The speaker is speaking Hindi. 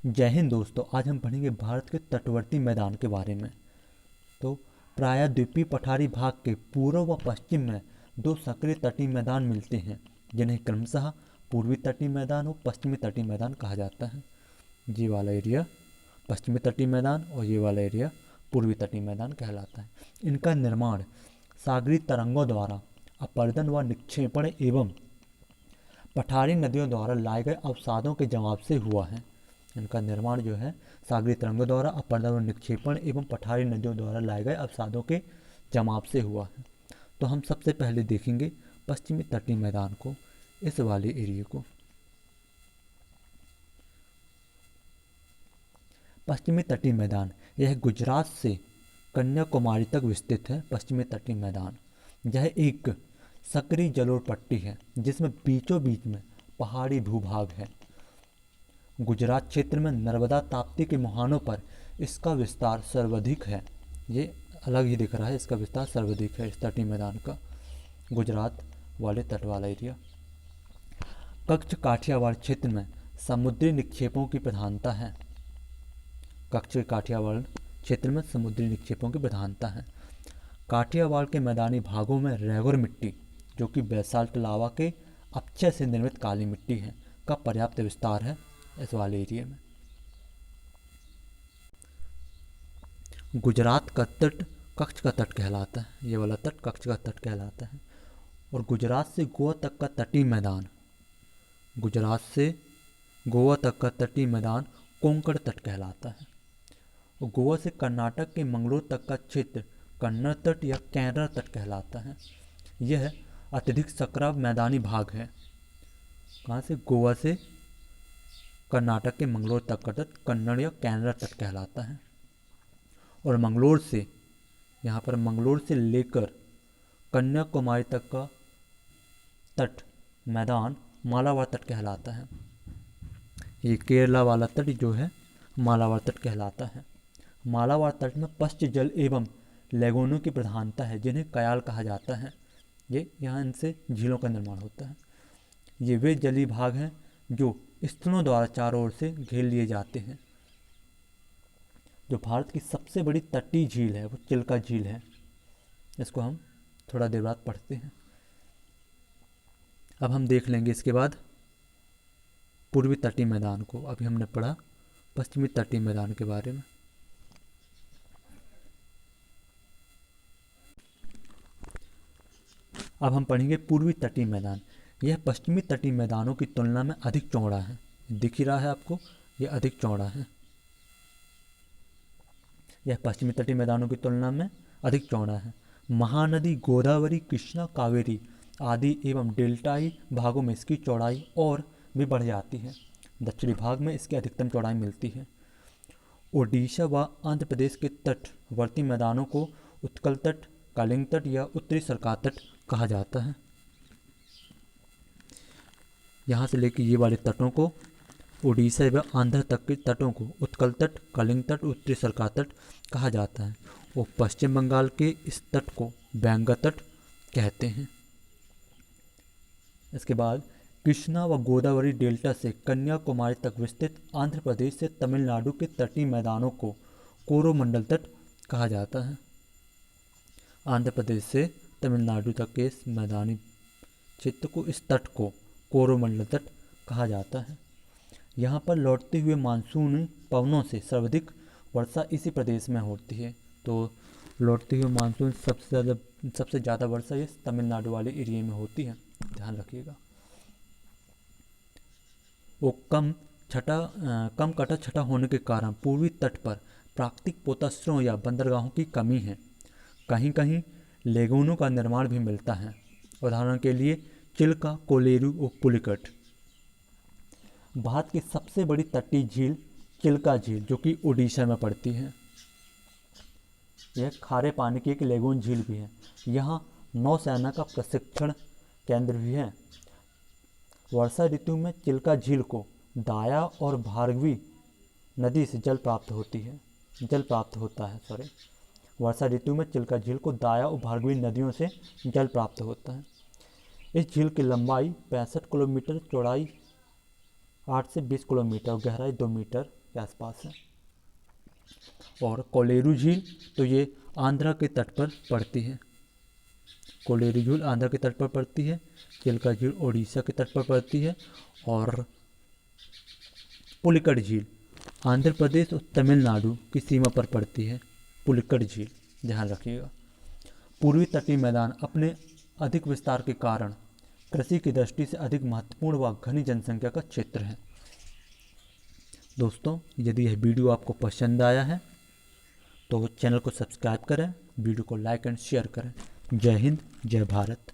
जय हिंद दोस्तों। आज हम पढ़ेंगे भारत के तटवर्ती मैदान के बारे में। तो प्रायद्वीपीय पठारी भाग के पूर्व व पश्चिम में दो सक्रिय तटीय मैदान मिलते हैं, जिन्हें क्रमशः पूर्वी तटीय मैदान और पश्चिमी तटीय मैदान कहा जाता है। ये वाला एरिया पश्चिमी तटीय मैदान और ये वाला एरिया पूर्वी तटीय मैदान कहलाता है। इनका निर्माण सागरीय तरंगों द्वारा अपरदन व निक्षेपण एवं पठारी नदियों द्वारा लाए गए अवसादों के जवाब से हुआ है। इनका निर्माण जो है सागरीय तरंगों द्वारा अपरदन व निक्षेपण एवं पठारी नदियों द्वारा लाए गए अवसादों के जमाव से हुआ है। तो हम सबसे पहले देखेंगे पश्चिमी तटीय मैदान को, इस वाले एरिया को। पश्चिमी तटीय मैदान यह गुजरात से कन्याकुमारी तक विस्तृत है। पश्चिमी तटीय मैदान यह एक सक्रिय जलोढ़ पट्टी है जिसमें बीचों बीच में पहाड़ी भूभाग है। गुजरात क्षेत्र में नर्मदा ताप्ती के मुहानों पर इसका विस्तार सर्वाधिक है। ये अलग ही दिख रहा है, इसका विस्तार सर्वाधिक है इस तटीय मैदान का, गुजरात वाले तट वाला एरिया। कच्छ काठियावाड़ क्षेत्र में समुद्री निक्षेपों की प्रधानता है। कच्छ काठियावाड़ क्षेत्र में समुद्री निक्षेपों की प्रधानता है। काठियावाड़ के मैदानी भागों में रेगुर मिट्टी, जो कि बेसाल्ट लावा के अपक्षय से निर्मित काली मिट्टी है, का पर्याप्त विस्तार है इस वाले एरिया में। गुजरात का तट कच्छ का तट कहलाता है। ये वाला तट कच्छ का तट कहलाता है। और गुजरात से गोवा तक का तटीय मैदान, गुजरात से गोवा तक का तटीय मैदान कोंकण तट कहलाता है। और गोवा से कर्नाटक के मंगलोर तक का क्षेत्र कन्नड़ तट या केरला तट कहलाता है। यह अत्यधिक सकरा मैदानी भाग है। कहाँ से? गोवा से कर्नाटक के मंगलोर तक का तट कन्नड़ या केरला तट कहलाता है। और मंगलोर से, यहाँ पर मंगलोर से लेकर कन्याकुमारी तक का तट मैदान मालाबार तट कहलाता है। ये केरला वाला तट जो है मालाबार तट कहलाता है। मालाबार तट में पश्च जल एवं लेगूनों की प्रधानता है, जिन्हें कयाल कहा जाता है। ये यहाँ इनसे झीलों का निर्माण होता है। ये वे जलीय भाग हैं जो स्थलों द्वारा चारों ओर से घेर लिए जाते हैं। जो भारत की सबसे बड़ी तटीय झील है वो चिल्का झील है। इसको हम थोड़ा देर बाद पढ़ते हैं। अब हम देख लेंगे इसके बाद पूर्वी तटीय मैदान को। अभी हमने पढ़ा पश्चिमी तटीय मैदान के बारे में। अब हम पढ़ेंगे पूर्वी तटीय मैदान। यह पश्चिमी तटीय मैदानों की तुलना में अधिक चौड़ा है। दिख ही रहा है आपको, यह अधिक चौड़ा है। यह पश्चिमी तटीय मैदानों की तुलना में अधिक चौड़ा है। महानदी गोदावरी, कृष्णा, कावेरी आदि एवं डेल्टाई भागों में इसकी चौड़ाई और भी बढ़ जाती है। दक्षिणी भाग में इसकी अधिकतम चौड़ाई मिलती है। ओडिशा व आंध्र प्रदेश के तटवर्ती मैदानों को उत्कल तट, कलिंग तट या उत्तरी सरकार तट कहा जाता है। यहाँ से लेकर ये वाले तटों को, ओडिशा व आंध्र तक के तटों को उत्कल तट, कलिंग तट, उत्तरी सरकार तट कहा जाता है। और पश्चिम बंगाल के इस तट को बैंगा तट कहते हैं। इसके बाद कृष्णा व गोदावरी डेल्टा से कन्याकुमारी तक विस्तृत आंध्र प्रदेश से तमिलनाडु के तटीय मैदानों को कोरोमंडल तट कहा जाता है। आंध्र प्रदेश से तमिलनाडु तक के इस मैदानी क्षेत्र को, इस तट को कोरोमंडल तट कहा जाता है। यहाँ पर लौटते हुए मानसून पवनों से सर्वाधिक वर्षा इसी प्रदेश में होती है। तो लौटते हुए मानसून सबसे ज़्यादा वर्षा इस तमिलनाडु वाले एरिया में होती है, ध्यान रखिएगा। वो कम कटा छटा होने के कारण पूर्वी तट पर प्राकृतिक पोताश्रयों या बंदरगाहों की कमी है। कहीं कहीं लेगूनों का निर्माण भी मिलता है। उदाहरण के लिए चिल्का, कोलेरू और पुलिकट। भारत की सबसे बड़ी तटीय झील चिल्का झील, जो कि उड़ीसा में पड़ती है। यह खारे पानी की एक लेगून झील भी है। यहाँ नौसेना का प्रशिक्षण केंद्र भी है। वर्षा ऋतु में चिल्का झील को दाया और भार्गवी नदी से जल प्राप्त होता है। वर्षा ऋतु में चिल्का झील को दाया और भार्गवी नदियों से जल प्राप्त होता है। इस झील की लंबाई 65 किलोमीटर, चौड़ाई 8 से 20 किलोमीटर और गहराई 2 मीटर के आसपास है। और कोलेरू झील, तो ये आंध्रा के तट पर पड़ती है। कोलेरू झील आंध्रा के तट पर पड़ती है। चिल्का झील उड़ीसा के तट पर पड़ती है। और पुलिकट झील आंध्र प्रदेश और तमिलनाडु की सीमा पर पड़ती है। पुलिकट झील ध्यान रखिएगा। पूर्वी तटीय मैदान अपने अधिक विस्तार के कारण कृषि की दृष्टि से अधिक महत्वपूर्ण व घनी जनसंख्या का क्षेत्र है। दोस्तों, यदि यह वीडियो आपको पसंद आया है तो चैनल को सब्सक्राइब करें, वीडियो को लाइक एंड शेयर करें। जय हिंद, जय भारत।